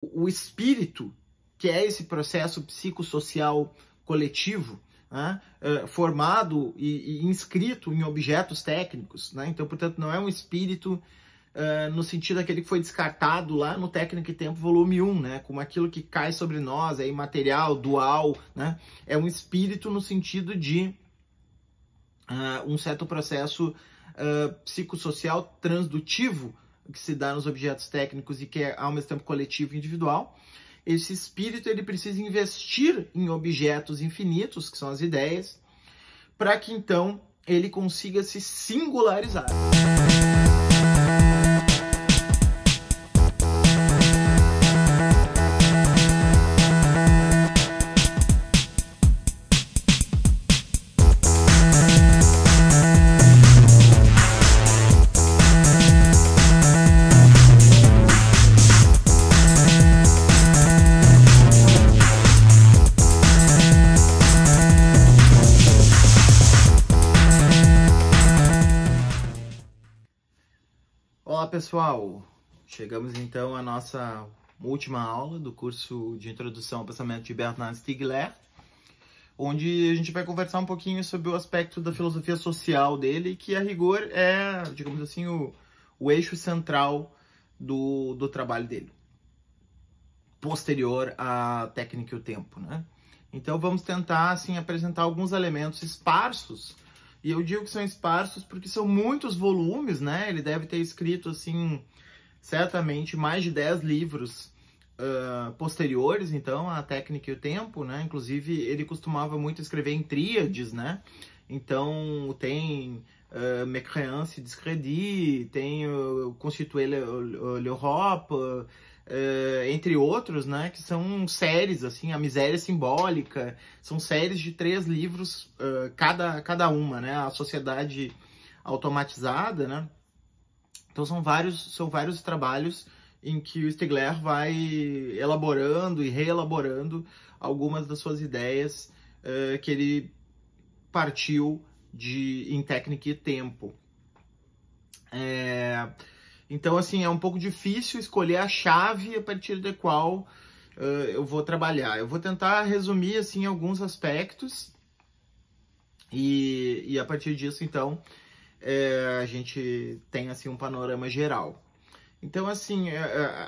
o espírito, que é esse processo psicossocial coletivo, né, formado e inscrito em objetos técnicos, né? Então, portanto, não é um espírito no sentido daquele que foi descartado lá no Técnica e Tempo, volume 1, né? Como aquilo que cai sobre nós, é imaterial, dual, né? É um espírito no sentido de um certo processo psicossocial transdutivo que se dá nos objetos técnicos e que é, ao mesmo tempo, coletivo e individual. Esse espírito ele precisa investir em objetos infinitos, que são as ideias, para que, então, ele consiga se singularizar. Olá pessoal, chegamos então à nossa última aula do curso de Introdução ao Pensamento de Bernard Stiegler, onde a gente vai conversar um pouquinho sobre o aspecto da filosofia social dele, que a rigor é, digamos assim, o eixo central do trabalho dele, posterior à Técnica e o Tempo, né? Então vamos tentar assim apresentar alguns elementos esparsos. E eu digo que são esparsos porque são muitos volumes, né? Ele deve ter escrito, assim, certamente mais de 10 livros posteriores, então, à Técnica e o Tempo, né? Inclusive, ele costumava muito escrever em tríades, né? Então, tem Mécréance et Discrédit, tem Constituer l'Europe, entre outros, né, que são séries, assim, A Miséria Simbólica, são séries de 3 livros, cada uma, né, A Sociedade Automatizada, né, então são vários trabalhos em que o Stiegler vai elaborando e reelaborando algumas das suas ideias que ele partiu em Técnica e Tempo. Então, assim, é um pouco difícil escolher a chave a partir da qual eu vou trabalhar. Eu vou tentar resumir, assim, alguns aspectos e a partir disso, então, a gente tem, assim, um panorama geral. Então, assim,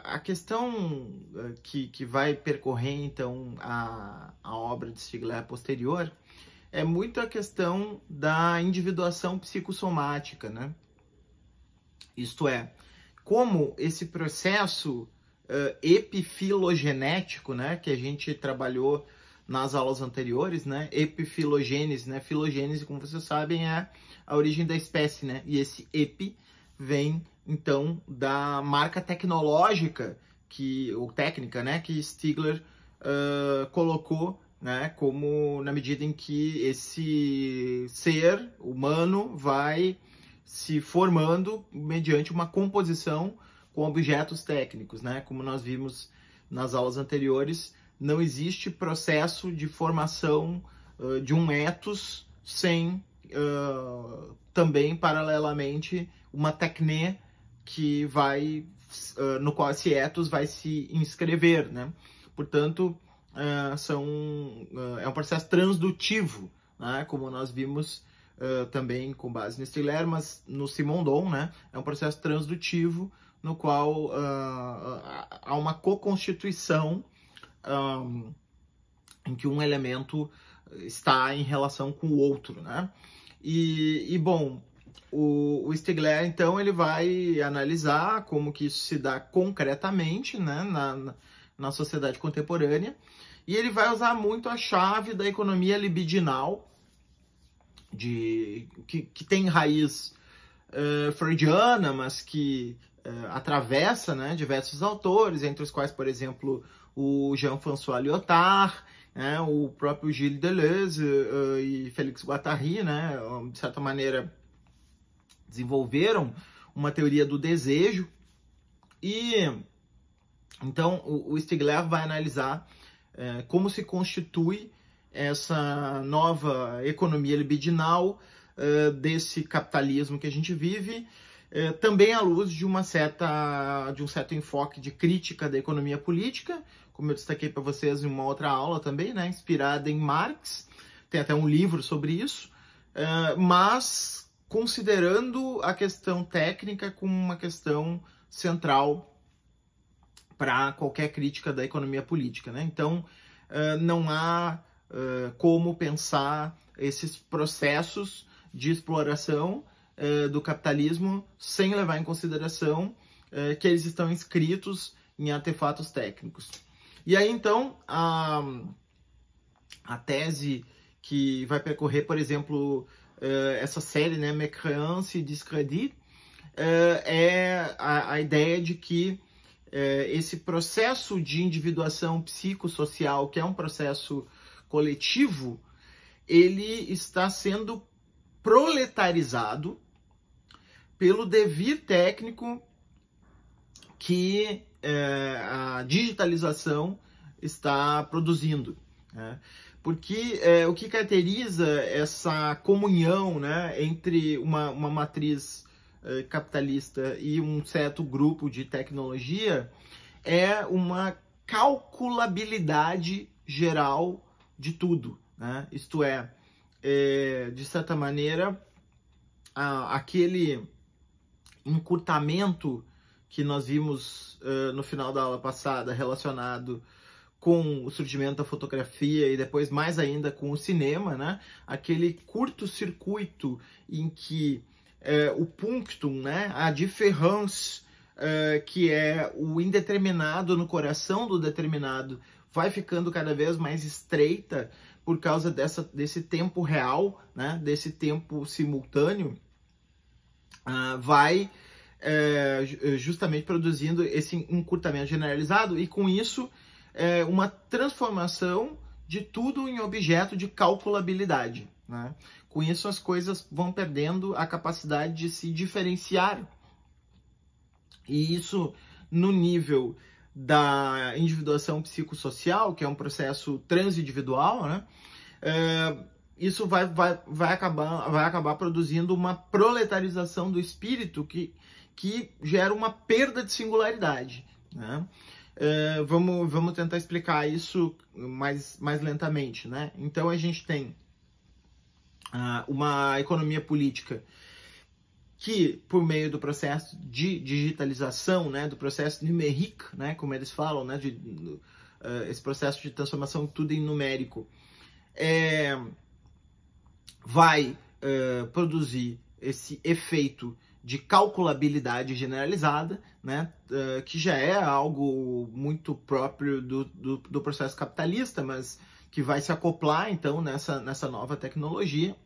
a questão que vai percorrer, então, a obra de Stiegler posterior é muito a questão da individuação psicossomática, né? Isto é, como esse processo epifilogenético, né, que a gente trabalhou nas aulas anteriores, né, epifilogênese, né, filogênese, como vocês sabem, é a origem da espécie, né, e esse epi vem, então, da marca tecnológica, ou técnica, né, que Stiegler colocou, né, como na medida em que esse ser humano vai se formando mediante uma composição com objetos técnicos, né? Como nós vimos nas aulas anteriores, não existe processo de formação de um ethos sem também, paralelamente, uma tecne que vai, no qual esse ethos vai se inscrever, né? Portanto, é um processo transdutivo, né? Como nós vimos também com base no Stiegler, mas no Simondon, né? É um processo transdutivo no qual há uma co-constituição em que um elemento está em relação com o outro, né? Bom, o Stiegler, então, ele vai analisar como que isso se dá concretamente, né? Na sociedade contemporânea, e ele vai usar muito a chave da economia libidinal, que tem raiz freudiana, mas que atravessa, né, diversos autores, entre os quais, por exemplo, o Jean-François Lyotard, né, o próprio Gilles Deleuze e Félix Guattari, né, de certa maneira, desenvolveram uma teoria do desejo. E então o Stiegler vai analisar como se constitui essa nova economia libidinal desse capitalismo que a gente vive, também à luz de um certo enfoque de crítica da economia política, como eu destaquei para vocês em uma outra aula também, né, inspirada em Marx, tem até um livro sobre isso, mas considerando a questão técnica como uma questão central para qualquer crítica da economia política, né? Então, não há como pensar esses processos de exploração do capitalismo sem levar em consideração que eles estão inscritos em artefatos técnicos. E aí, então, a tese que vai percorrer, por exemplo, essa série, né, Mécréance et Discrédit, é a ideia de que esse processo de individuação psicossocial, que é um processo coletivo, ele está sendo proletarizado pelo devir técnico que a digitalização está produzindo, né? Porque o que caracteriza essa comunhão, né, entre uma matriz capitalista e um certo grupo de tecnologia é uma calculabilidade geral de tudo, né? Isto é, de certa maneira, aquele encurtamento que nós vimos no final da aula passada relacionado com o surgimento da fotografia e depois mais ainda com o cinema, né? Aquele curto-circuito em que o punctum, né? A différence, que é o indeterminado no coração do determinado, vai ficando cada vez mais estreita por causa desse tempo real, né? Desse tempo simultâneo, vai justamente produzindo esse encurtamento generalizado e com isso uma transformação de tudo em objeto de calculabilidade, né? Com isso as coisas vão perdendo a capacidade de se diferenciar. E isso no nível da individuação psicossocial, que é um processo transindividual, né? Isso vai acabar produzindo uma proletarização do espírito que gera uma perda de singularidade, né? Vamos tentar explicar isso mais lentamente, né? Então a gente tem uma economia política que, por meio do processo de digitalização, né, do processo numérique, né, como eles falam, né, esse processo de transformação tudo em numérico, vai produzir esse efeito de calculabilidade generalizada, né, que já é algo muito próprio do processo capitalista, mas que vai se acoplar, então, nessa nova tecnologia.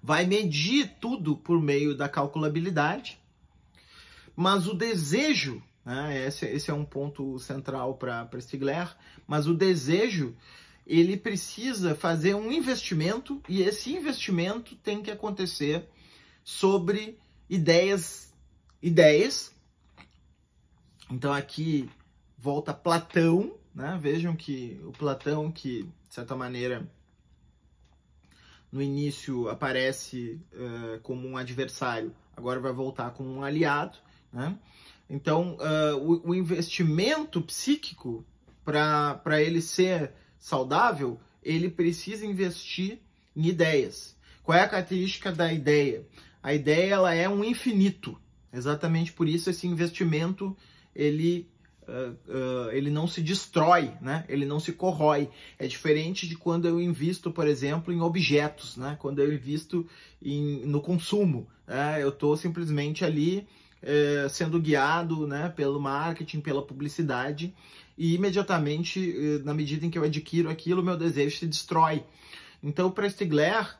Vai medir tudo por meio da calculabilidade, mas o desejo, né, esse é um ponto central para Stigler, mas o desejo, ele precisa fazer um investimento, e esse investimento tem que acontecer sobre ideias. Então aqui volta Platão, né? Vejam que o Platão, que de certa maneira no início aparece como um adversário, agora vai voltar como um aliado, né? Então o investimento psíquico, para ele ser saudável, ele precisa investir em ideias. Qual é a característica da ideia? A ideia, ela é um infinito. Exatamente por isso esse investimento ele não se destrói, né? Ele não se corrói. É diferente de quando eu invisto, por exemplo, em objetos, né? Quando eu invisto no consumo, né? Eu estou simplesmente ali sendo guiado, né, pelo marketing, pela publicidade, e imediatamente, na medida em que eu adquiro aquilo, meu desejo se destrói. Então, para Stigler,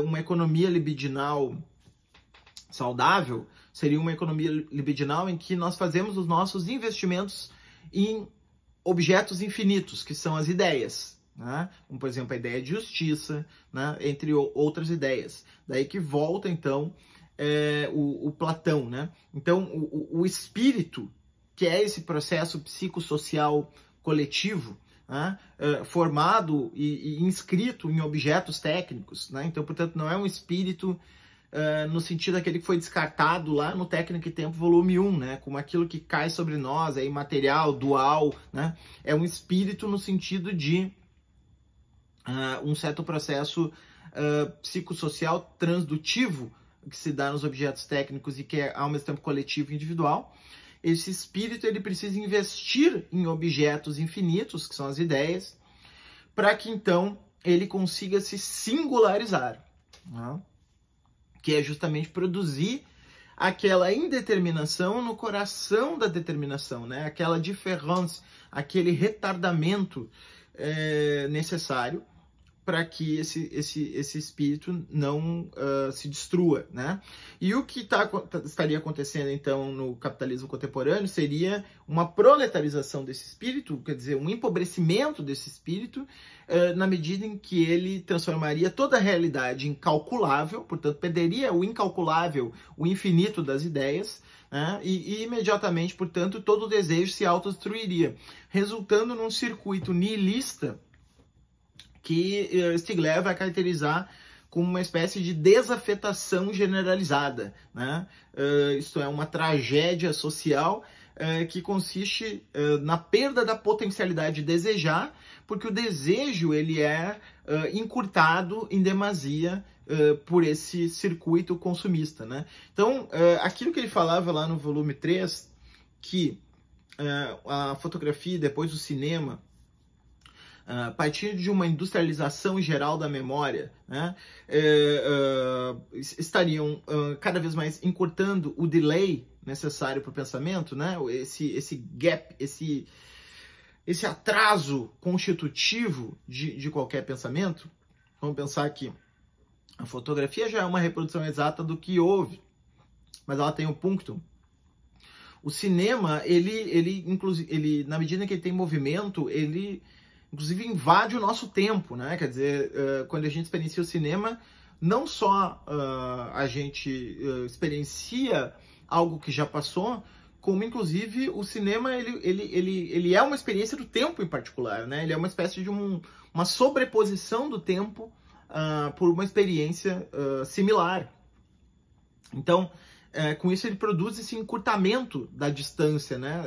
uma economia libidinal saudável seria uma economia libidinal em que nós fazemos os nossos investimentos em objetos infinitos, que são as ideias, né? Como, por exemplo, a ideia de justiça, né? Entre outras ideias. Daí que volta, então, o Platão, né? Então, o espírito, que é esse processo psicossocial coletivo, né? Formado e inscrito em objetos técnicos, né? Então, portanto, não é um espírito no sentido daquele que foi descartado lá no Técnica e Tempo, volume 1, né? Como aquilo que cai sobre nós, é imaterial, dual, né? É um espírito no sentido de um certo processo psicossocial transdutivo que se dá nos objetos técnicos e que é, ao mesmo tempo, coletivo e individual. Esse espírito ele precisa investir em objetos infinitos, que são as ideias, para que, então, ele consiga se singularizar, né? Que é justamente produzir aquela indeterminação no coração da determinação, né? Aquela différence, aquele retardamento necessário para que esse espírito não se destrua, né? E o que estaria acontecendo, então, no capitalismo contemporâneo seria uma proletarização desse espírito, quer dizer, um empobrecimento desse espírito, na medida em que ele transformaria toda a realidade em calculável, portanto, perderia o incalculável, o infinito das ideias, né? E imediatamente, portanto, todo o desejo se autodestruiria, resultando num circuito nihilista que Stigler vai caracterizar como uma espécie de desafetação generalizada, né? Isto é, uma tragédia social que consiste na perda da potencialidade de desejar, porque o desejo ele é encurtado em demasia por esse circuito consumista, né? Então, aquilo que ele falava lá no volume 3, que a fotografia e depois o cinema, a partir de uma industrialização geral da memória, né, estariam cada vez mais encurtando o delay necessário para o pensamento, né, esse gap, esse atraso constitutivo de qualquer pensamento. Vamos pensar que a fotografia já é uma reprodução exata do que houve, mas ela tem um punctum. O cinema, ele, na medida que ele tem movimento, ele inclusive invade o nosso tempo, né? Quer dizer, quando a gente experiencia o cinema, não só a gente experiencia algo que já passou, como inclusive o cinema ele é uma experiência do tempo em particular, né? Ele é uma espécie de uma sobreposição do tempo por uma experiência similar. Então, com isso ele produz esse encurtamento da distância, né?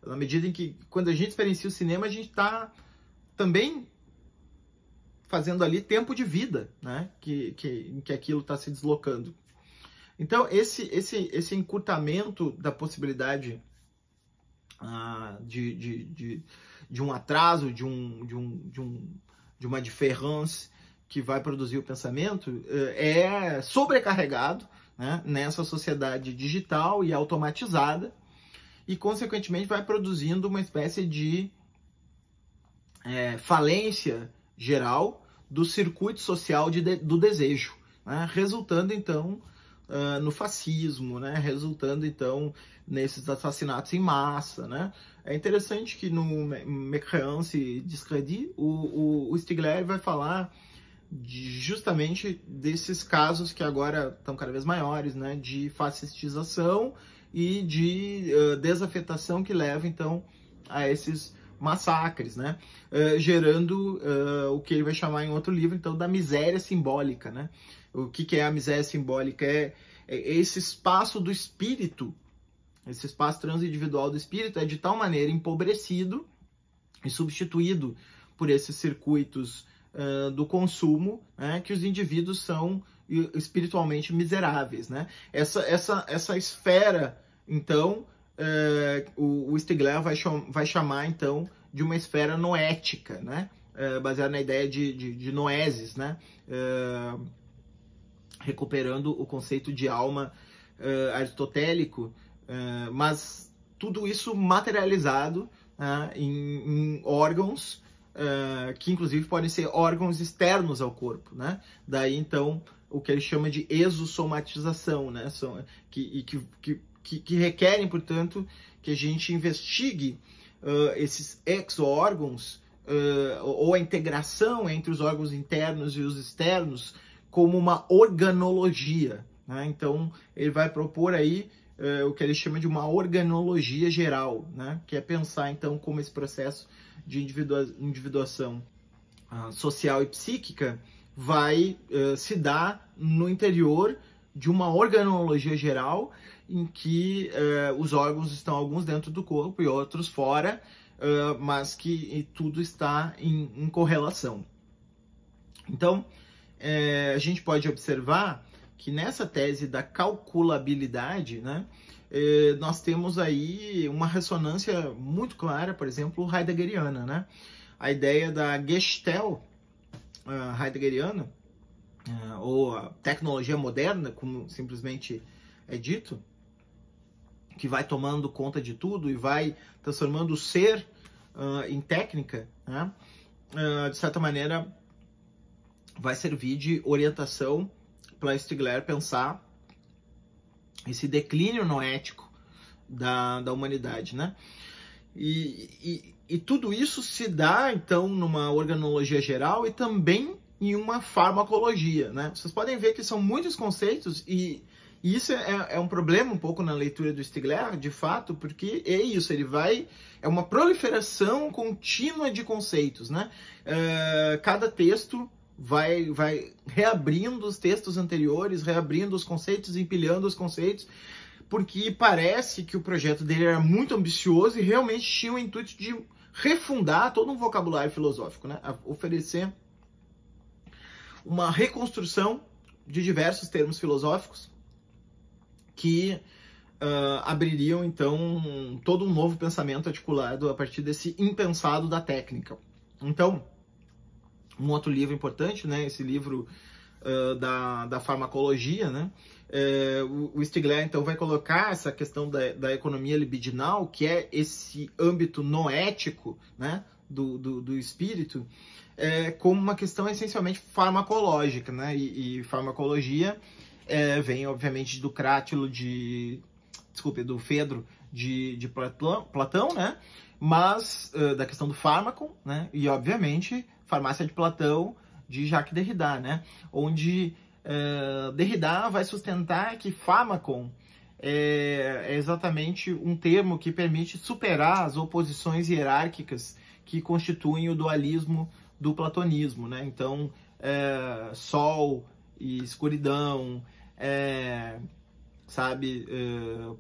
Na medida em que, quando a gente experiencia o cinema, a gente está também fazendo ali tempo de vida, né? Que aquilo está se deslocando. Então, esse encurtamento da possibilidade de um atraso, de uma diferença que vai produzir o pensamento, é sobrecarregado, né, nessa sociedade digital e automatizada, e, consequentemente, vai produzindo uma espécie de falência geral do circuito social do desejo, né, resultando, então, no fascismo, né, resultando, então, nesses assassinatos em massa, né. É interessante que no Mécréance et Discrédit, o Stigler vai falar justamente desses casos que agora estão cada vez maiores, né, de fascistização e de desafetação que leva, então, a esses massacres, né, gerando o que ele vai chamar em outro livro, então, da miséria simbólica, né. O que é a miséria simbólica? É esse espaço do espírito, esse espaço transindividual do espírito é de tal maneira empobrecido e substituído por esses circuitos do consumo, né, que os indivíduos são espiritualmente miseráveis, né? Essa esfera, então, o Stigler vai chamar, então, de uma esfera noética, né? Baseada na ideia de noesis, né? Recuperando o conceito de alma aristotélico, mas tudo isso materializado em órgãos que inclusive podem ser órgãos externos ao corpo, né? Daí, então, o que ele chama de exossomatização, né? Que requerem, portanto, que a gente investigue esses exo-órgãos, ou a integração entre os órgãos internos e os externos, como uma organologia, né? Então, ele vai propor aí o que ele chama de uma organologia geral, né? Que é pensar, então, como esse processo de individuação social e psíquica vai se dar no interior de uma organologia geral em que os órgãos estão alguns dentro do corpo e outros fora, mas que tudo está em correlação. Então, a gente pode observar que nessa tese da calculabilidade, né, nós temos aí uma ressonância muito clara, por exemplo, heideggeriana, né? A ideia da Gestalt heideggeriana, ou a tecnologia moderna, como simplesmente é dito, que vai tomando conta de tudo e vai transformando o ser em técnica, né? De certa maneira, vai servir de orientação para Stigler pensar esse declínio noético da humanidade, né? E tudo isso se dá, então, numa organologia geral e também em uma farmacologia, né? Vocês podem ver que são muitos conceitos e isso é um problema um pouco na leitura do Stigler, de fato, porque é isso, é uma proliferação contínua de conceitos, né? Cada texto vai reabrindo os textos anteriores, reabrindo os conceitos, empilhando os conceitos, porque parece que o projeto dele era muito ambicioso e realmente tinha o intuito de refundar todo um vocabulário filosófico, né? Oferecer uma reconstrução de diversos termos filosóficos que abririam, então, todo um novo pensamento articulado a partir desse impensado da técnica. Então, um outro livro importante, né, esse livro da farmacologia, né, o Stigler, então, vai colocar essa questão da economia libidinal, que é esse âmbito noético, né, do espírito, como uma questão essencialmente farmacológica, né, e farmacologia vem, obviamente, do Crátilo do Fedro de Platão, né, mas da questão do fármaco, né, e, obviamente, Farmácia de Platão, de Jacques Derrida, né, onde Derrida vai sustentar que fármacon é exatamente um termo que permite superar as oposições hierárquicas que constituem o dualismo do platonismo, né? Então, sol e escuridão,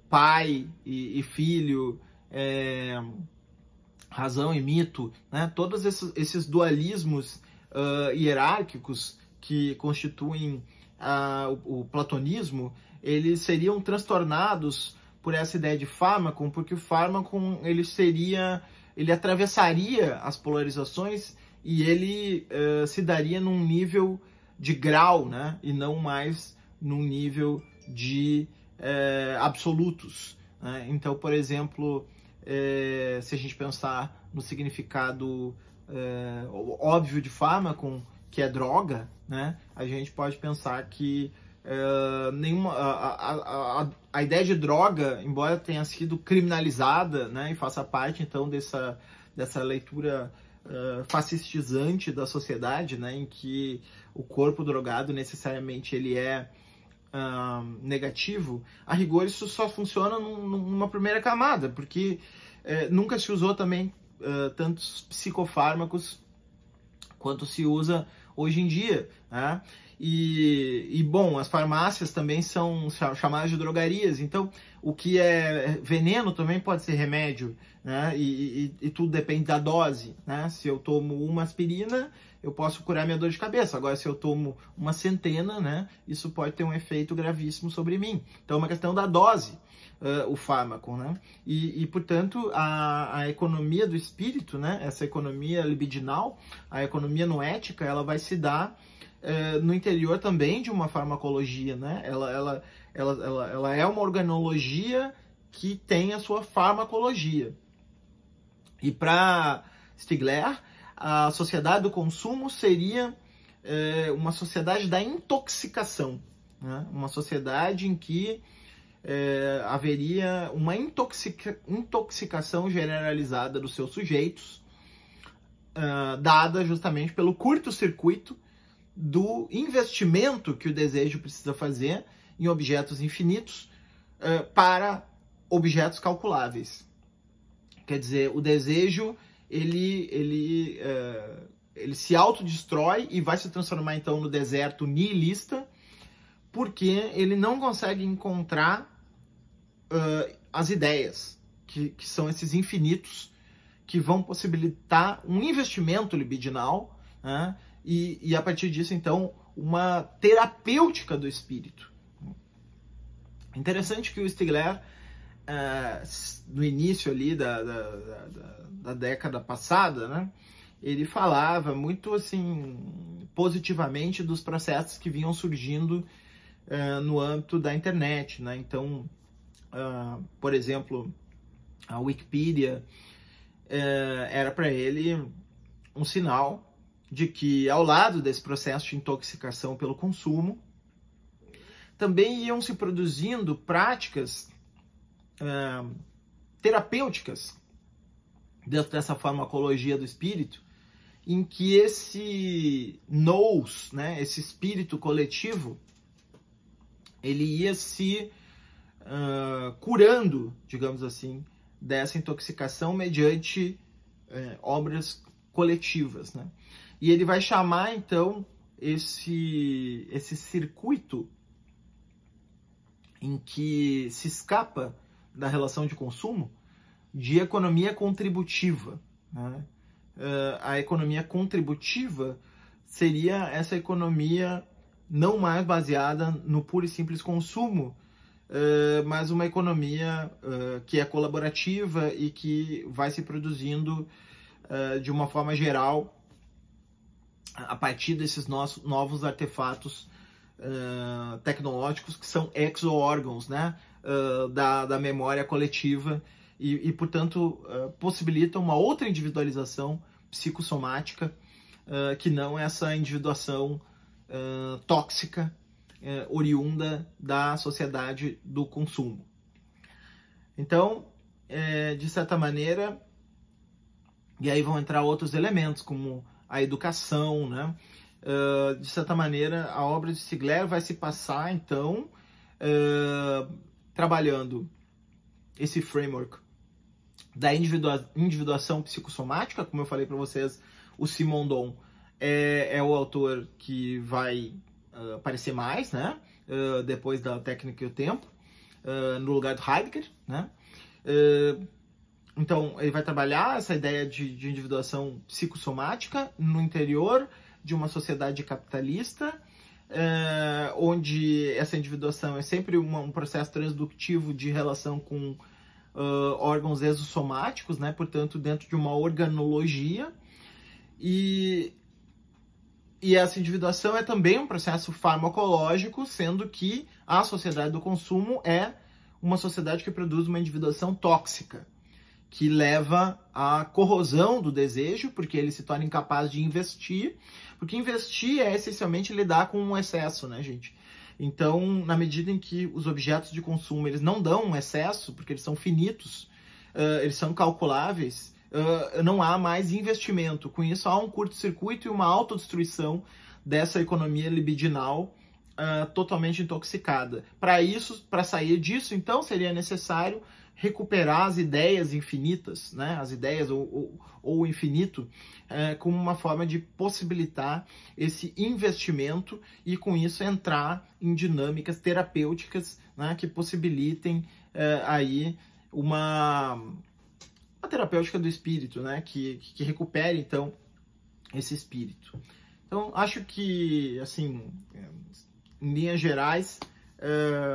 pai e filho, razão e mito, né? Todos esses dualismos hierárquicos que constituem o platonismo, eles seriam transtornados por essa ideia de fármacon, porque o fármacon ele atravessaria as polarizações e ele se daria num nível de grau, né? E não mais num nível de absolutos, né? Então, por exemplo, se a gente pensar no significado óbvio de fármacon, que é droga, né? A gente pode pensar que a ideia de droga, embora tenha sido criminalizada, né, e faça parte então dessa leitura fascistizante da sociedade, né, em que o corpo drogado necessariamente ele é negativo, a rigor isso só funciona numa primeira camada, porque nunca se usou também tantos psicofármacos quanto se usa hoje em dia, né? Bom, as farmácias também são chamadas de drogarias, então o que é veneno também pode ser remédio, né? E tudo depende da dose, né? Se eu tomo uma aspirina, eu posso curar minha dor de cabeça. Agora, se eu tomo uma centena, né? Isso pode ter um efeito gravíssimo sobre mim. Então, é uma questão da dose, o fármaco, né? Portanto, a economia do espírito, né? Essa economia libidinal, a economia noética, ela vai se dar no interior também de uma farmacologia, né? Ela é uma organologia que tem a sua farmacologia. E para Stigler, a sociedade do consumo seria uma sociedade da intoxicação, né? Uma sociedade em que haveria uma intoxicação generalizada dos seus sujeitos, dada justamente pelo curto-circuito do investimento que o desejo precisa fazer em objetos infinitos para objetos calculáveis. Quer dizer, o desejo ele se autodestrói e vai se transformar então no deserto nihilista porque ele não consegue encontrar as ideias, que são esses infinitos, que vão possibilitar um investimento libidinal, né? E a partir disso, então, uma terapêutica do espírito. Interessante que o Stigler, no início ali da década passada, né, ele falava muito assim positivamente dos processos que vinham surgindo no âmbito da internet, né? Então, por exemplo, a Wikipedia era para ele um sinal de que, ao lado desse processo de intoxicação pelo consumo, também iam se produzindo práticas terapêuticas dentro dessa farmacologia do espírito, em que esse nous, né, esse espírito coletivo, ele ia se curando, digamos assim, dessa intoxicação mediante obras coletivas, né? E ele vai chamar, então, esse circuito em que se escapa da relação de consumo de economia contributiva, né? A economia contributiva seria essa economia não mais baseada no puro e simples consumo, mas uma economia que é colaborativa e que vai se produzindo de uma forma geral a partir desses novos artefatos tecnológicos que são exo-órgãos, né, da memória coletiva e portanto, possibilitam uma outra individualização psicossomática que não essa individuação tóxica oriunda da sociedade do consumo. Então, de certa maneira, e aí vão entrar outros elementos, como a educação, né? De certa maneira, a obra de Stigler vai se passar, então, trabalhando esse framework da individuação psicossomática. Como eu falei para vocês, o Simondon é o autor que vai aparecer mais, né? Depois da Técnica e o Tempo, no lugar do Heidegger, né? Então, ele vai trabalhar essa ideia de individuação psicossomática no interior de uma sociedade capitalista, onde essa individuação é sempre um processo transductivo de relação com órgãos exossomáticos, né? Portanto, dentro de uma organologia. E essa individuação é também um processo farmacológico, sendo que a sociedade do consumo é uma sociedade que produz uma individuação tóxica, que leva à corrosão do desejo, porque ele se torna incapaz de investir, porque investir é essencialmente lidar com um excesso, né, gente? Então, na medida em que os objetos de consumo eles não dão um excesso, porque eles são finitos, eles são calculáveis, não há mais investimento. Com isso, há um curto-circuito e uma autodestruição dessa economia libidinal totalmente intoxicada. Para sair disso, então, seria necessário recuperar as ideias infinitas, né? As ideias ou o infinito, como uma forma de possibilitar esse investimento e, com isso, entrar em dinâmicas terapêuticas, né? Que possibilitem aí uma terapêutica do espírito, né? Que recupere, então, esse espírito. Então, acho que, assim, em linhas gerais,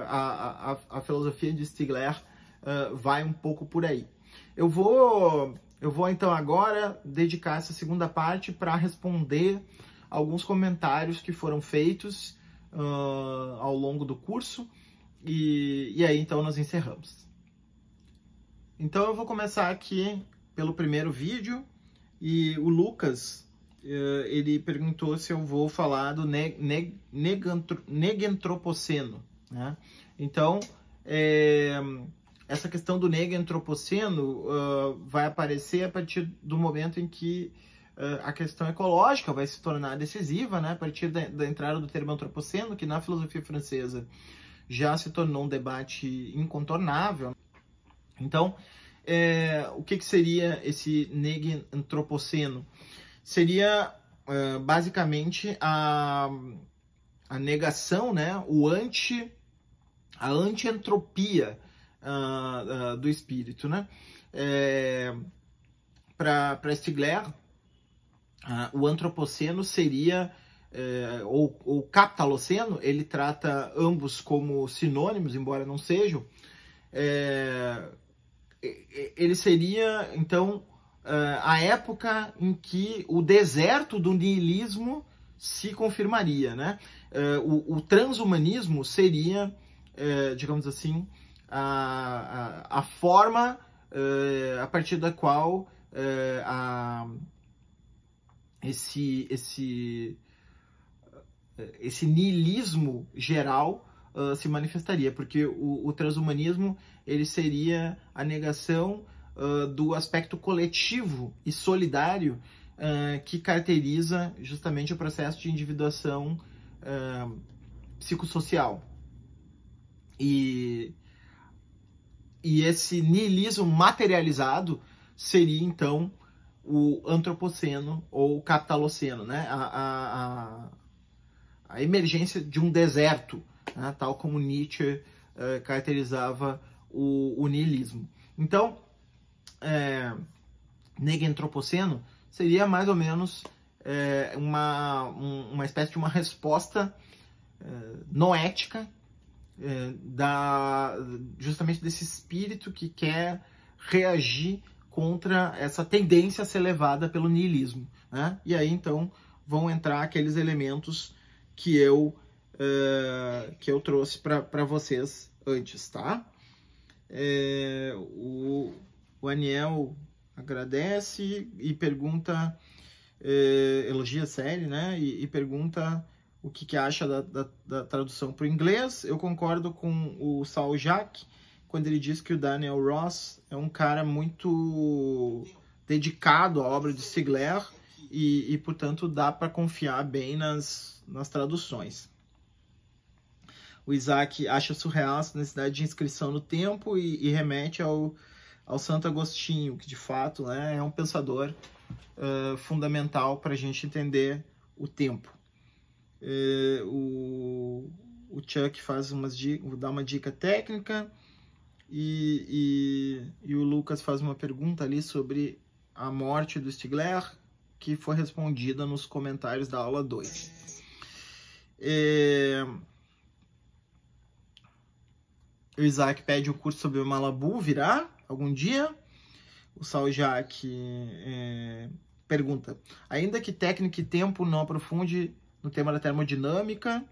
a filosofia de Stigler vai um pouco por aí. Eu vou então agora dedicar essa segunda parte para responder alguns comentários que foram feitos ao longo do curso e aí então nós encerramos. Então eu vou começar aqui pelo primeiro vídeo e o Lucas ele perguntou se eu vou falar do negantropoceno, né? Então essa questão do negantropoceno vai aparecer a partir do momento em que a questão ecológica vai se tornar decisiva, né? A partir da entrada do termo antropoceno, que na filosofia francesa já se tornou um debate incontornável. Então, o que seria esse negantropoceno? Seria basicamente a a negação, né, a anti-entropia do espírito, né? Para Stigler, o antropoceno seria, ou captaloceno, ele trata ambos como sinônimos, embora não sejam. Ele seria, então, a época em que o deserto do niilismo se confirmaria, né? O transhumanismo seria, digamos assim, a forma a partir da qual esse niilismo geral se manifestaria, porque o transhumanismo ele seria a negação do aspecto coletivo e solidário que caracteriza justamente o processo de individuação psicossocial. E esse niilismo materializado seria, então, o antropoceno ou captaloceno, né? A emergência de um deserto, né? Tal como Nietzsche caracterizava o niilismo. Então, negantropoceno seria mais ou menos uma espécie de uma resposta noética justamente desse espírito que quer reagir contra essa tendência a ser levada pelo niilismo, né? E aí, então, vão entrar aqueles elementos que eu trouxe para vocês antes, tá? O Aniel agradece e pergunta, elogia a série, né? E pergunta o que acha da tradução para o inglês. Eu concordo com o Saul Jacques quando ele diz que o Daniel Ross é um cara muito dedicado à obra de Stigler e portanto, dá para confiar bem nas traduções. O Isaac acha surreal essa necessidade de inscrição no tempo e remete ao Santo Agostinho, que de fato, né, é um pensador fundamental para a gente entender o tempo. O Chuck dá uma dica técnica e o Lucas faz uma pergunta ali sobre a morte do Stigler, que foi respondida nos comentários da aula 2. O Isaac pede o curso sobre o Malabu, virá algum dia? O Saul Jacques pergunta, ainda que técnica e tempo não aprofunde no tema da termodinâmica,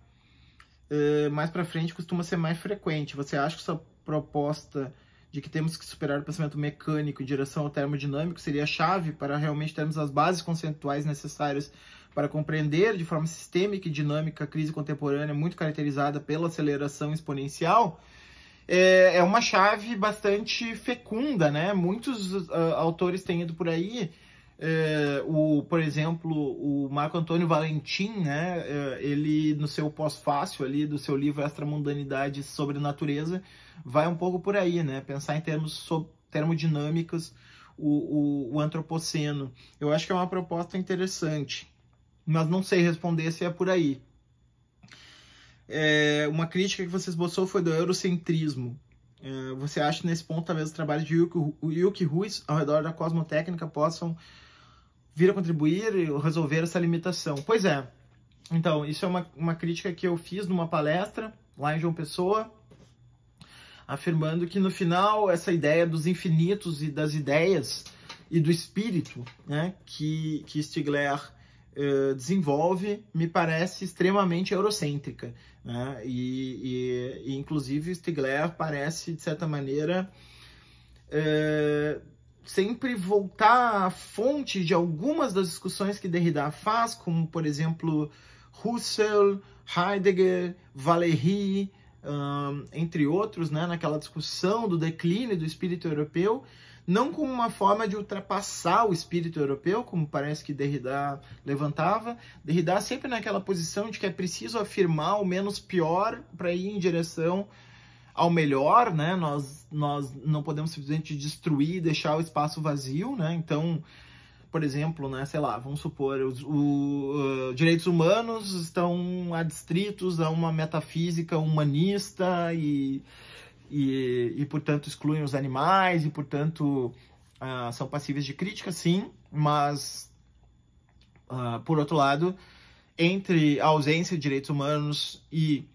mais para frente costuma ser mais frequente. Você acha que essa proposta de que temos que superar o pensamento mecânico em direção ao termodinâmico seria a chave para realmente termos as bases conceituais necessárias para compreender de forma sistêmica e dinâmica a crise contemporânea, muito caracterizada pela aceleração exponencial? É uma chave bastante fecunda, né? Muitos autores têm ido por aí. Por exemplo, o Marco Antônio Valentim, né? Ele, no seu pós-fácil ali do seu livro Extramundanidades sobre Natureza, vai um pouco por aí, né? Pensar em termos termodinâmicos o antropoceno. Eu acho que é uma proposta interessante, mas não sei responder se é por aí. Uma crítica que você esboçou foi do eurocentrismo. Você acha que nesse ponto talvez os trabalhos de Yuki Ruiz ao redor da cosmotécnica possam vir a contribuir e resolver essa limitação? Pois é. Então, isso é uma crítica que eu fiz numa palestra lá em João Pessoa, afirmando que no final essa ideia dos infinitos e das ideias e do espírito, né, que Stigler desenvolve, me parece extremamente eurocêntrica, né? E inclusive Stigler parece, de certa maneira, sempre voltar à fonte de algumas das discussões que Derrida faz, como, por exemplo, Husserl, Heidegger, Valéry, entre outros, né? Naquela discussão do declínio do espírito europeu, não como uma forma de ultrapassar o espírito europeu, como parece que Derrida levantava. Derrida sempre naquela posição de que é preciso afirmar o menos pior para ir em direção ao melhor, né? Nós não podemos simplesmente destruir e deixar o espaço vazio, né? Então, por exemplo, né, sei lá, vamos supor, os direitos humanos estão adstritos a uma metafísica humanista e portanto, excluem os animais e, portanto, são passíveis de crítica, sim, mas, por outro lado, entre a ausência de direitos humanos e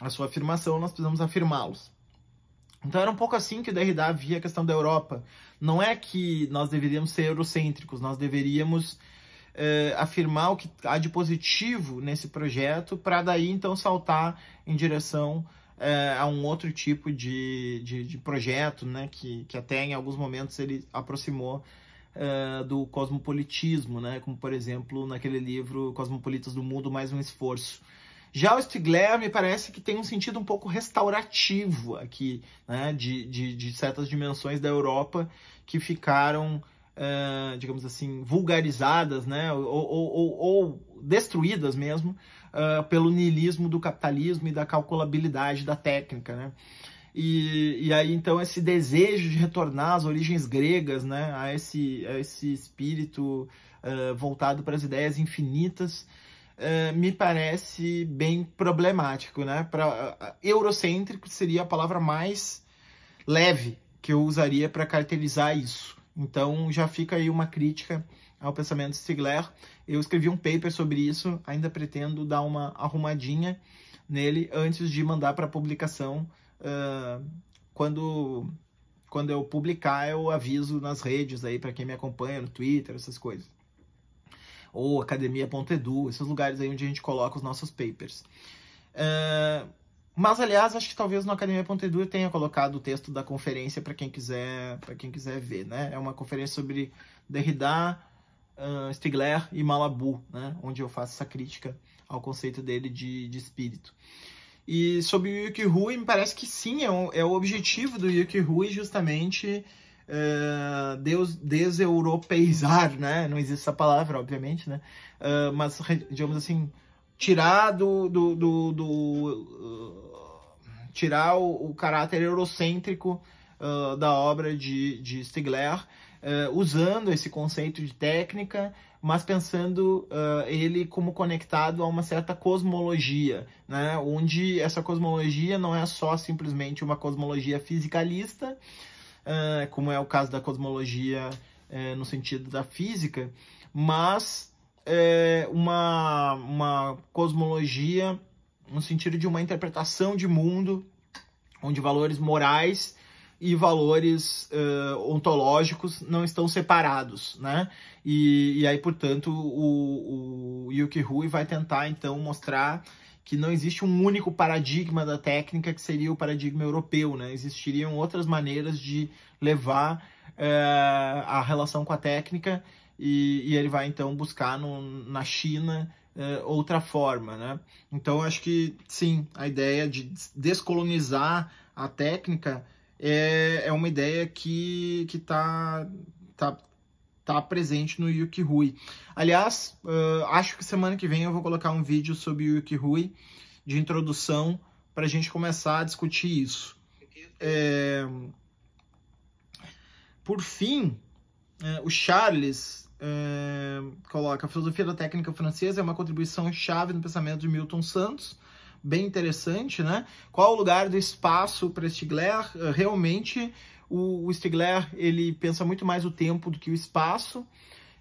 a sua afirmação, nós precisamos afirmá-los. Então era um pouco assim que o Derrida via a questão da Europa. Não é que nós deveríamos ser eurocêntricos, nós deveríamos afirmar o que há de positivo nesse projeto para daí então saltar em direção a um outro tipo de projeto, né, que até em alguns momentos ele aproximou do cosmopolitismo, né, como por exemplo naquele livro Cosmopolitas do Mundo, Mais um Esforço. Já o Stigler me parece que tem um sentido um pouco restaurativo aqui, né, de certas dimensões da Europa que ficaram, digamos assim, vulgarizadas, né, ou destruídas mesmo pelo niilismo do capitalismo e da calculabilidade da técnica, né. E aí, então, esse desejo de retornar às origens gregas, né, a esse espírito voltado para as ideias infinitas, me parece bem problemático, né? Eurocêntrico seria a palavra mais leve que eu usaria para caracterizar isso. Então já fica aí uma crítica ao pensamento de Stigler. Eu escrevi um paper sobre isso, ainda pretendo dar uma arrumadinha nele antes de mandar para publicação. Quando eu publicar, eu aviso nas redes aí para quem me acompanha no Twitter, essas coisas. Ou academia.edu, esses lugares aí onde a gente coloca os nossos papers. Mas, aliás, acho que talvez no academia.edu eu tenha colocado o texto da conferência para quem quiser ver, né? É uma conferência sobre Derrida, Stigler e Malabou, né? Onde eu faço essa crítica ao conceito dele de espírito. E sobre o Yuki Hui, me parece que sim, é o objetivo do Yuki Hui justamente deseuropeizar, né? Não existe essa palavra, obviamente, né? Mas, digamos assim, tirar tirar o caráter eurocêntrico da obra de Stigler, usando esse conceito de técnica, mas pensando ele como conectado a uma certa cosmologia, né? Onde essa cosmologia não é só simplesmente uma cosmologia fisicalista, como é o caso da cosmologia no sentido da física, mas uma cosmologia no sentido de uma interpretação de mundo, onde valores morais e valores ontológicos não estão separados, né? E aí, portanto, o Yuki Hui vai tentar, então, mostrar que não existe um único paradigma da técnica que seria o paradigma europeu, né? Existiriam outras maneiras de levar a relação com a técnica e ele vai, então, buscar na China outra forma, né? Então, acho que, sim, a ideia de descolonizar a técnica é uma ideia que tá presente no Yuki Hui. Aliás, acho que semana que vem eu vou colocar um vídeo sobre o Yuki Hui, de introdução, para a gente começar a discutir isso. Por fim, o Charles coloca: a filosofia da técnica francesa é uma contribuição-chave no pensamento de Milton Santos. Bem interessante, né? Qual o lugar do espaço para Stigler? Realmente, o Stigler, ele pensa muito mais o tempo do que o espaço,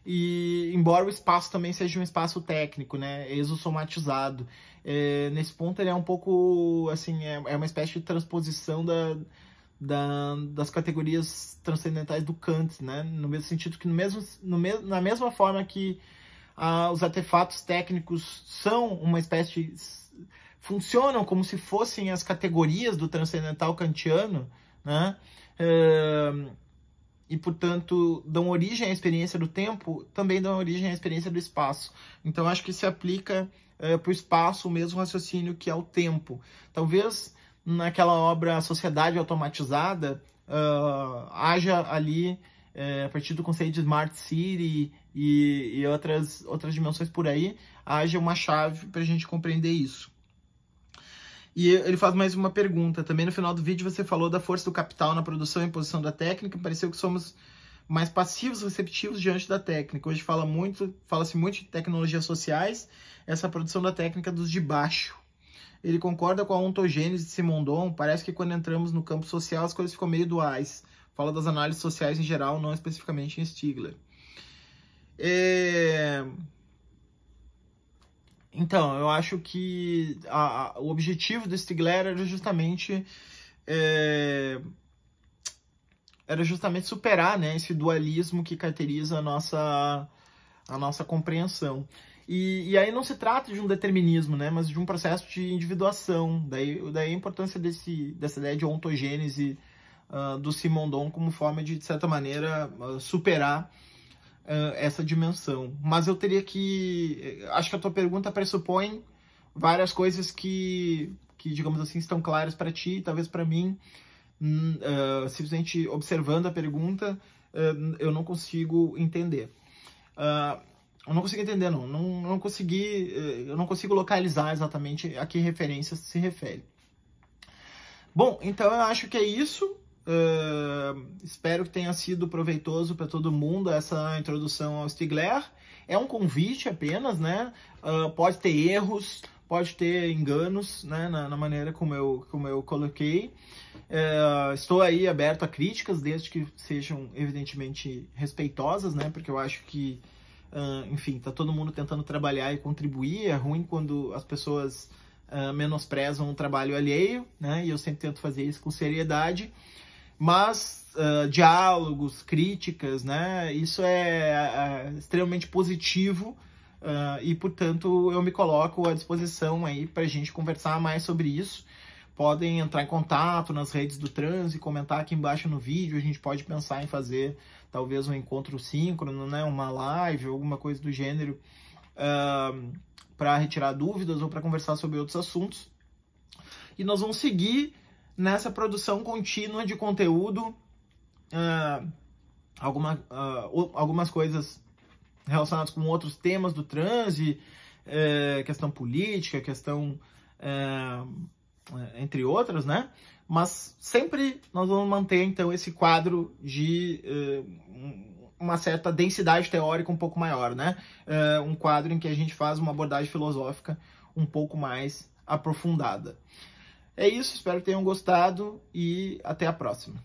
e embora o espaço também seja um espaço técnico, né? Exossomatizado. Nesse ponto, ele é um pouco, assim, é uma espécie de transposição das categorias transcendentais do Kant, né? No mesmo sentido que na mesma forma que os artefatos técnicos são uma espécie de... funcionam como se fossem as categorias do transcendental kantiano, né? E, portanto, dão origem à experiência do tempo, também dão origem à experiência do espaço. Então, acho que se aplica para o espaço o mesmo raciocínio que ao tempo. Talvez naquela obra Sociedade Automatizada, haja ali, a partir do conceito de Smart City e outras dimensões por aí, haja uma chave para a gente compreender isso. E ele faz mais uma pergunta. Também no final do vídeo você falou da força do capital na produção e imposição da técnica. Pareceu que somos mais passivos, receptivos diante da técnica. Hoje fala-se muito de tecnologias sociais, essa produção da técnica dos de baixo. Ele concorda com a ontogênese de Simondon, parece que quando entramos no campo social as coisas ficam meio duais. Fala das análises sociais em geral, não especificamente em Stigler. Então, eu acho que o objetivo do Stigler era justamente superar, né, esse dualismo que caracteriza a nossa compreensão. E aí não se trata de um determinismo, né, mas de um processo de individuação. Daí a importância dessa ideia de ontogênese do Simondon como forma de certa maneira, superar essa dimensão. Mas eu teria que... Acho que a tua pergunta pressupõe várias coisas que digamos assim, estão claras para ti, talvez para mim. Simplesmente observando a pergunta, eu não consigo entender. Eu não consigo localizar exatamente a que referência se refere. Bom, então eu acho que é isso. Espero que tenha sido proveitoso para todo mundo essa introdução ao Stigler. É um convite apenas, né? Pode ter erros, pode ter enganos, né? Na maneira como eu coloquei. Estou aí aberto a críticas, desde que sejam evidentemente respeitosas, né? Porque eu acho que enfim, tá todo mundo tentando trabalhar e contribuir. É ruim quando as pessoas menosprezam o trabalho alheio, né? E eu sempre tento fazer isso com seriedade. Mas diálogos, críticas, né? Isso é extremamente positivo e, portanto, eu me coloco à disposição aí para a gente conversar mais sobre isso. Podem entrar em contato nas redes do Trans e comentar aqui embaixo no vídeo. A gente pode pensar em fazer talvez um encontro síncrono, né? Uma live, alguma coisa do gênero, para retirar dúvidas ou para conversar sobre outros assuntos. E nós vamos seguir nessa produção contínua de conteúdo, algumas coisas relacionadas com outros temas do transe, questão política, questão entre outras, né? Mas sempre nós vamos manter, então, esse quadro de uma certa densidade teórica um pouco maior, né? Um quadro em que a gente faz uma abordagem filosófica um pouco mais aprofundada. É isso, espero que tenham gostado e até a próxima.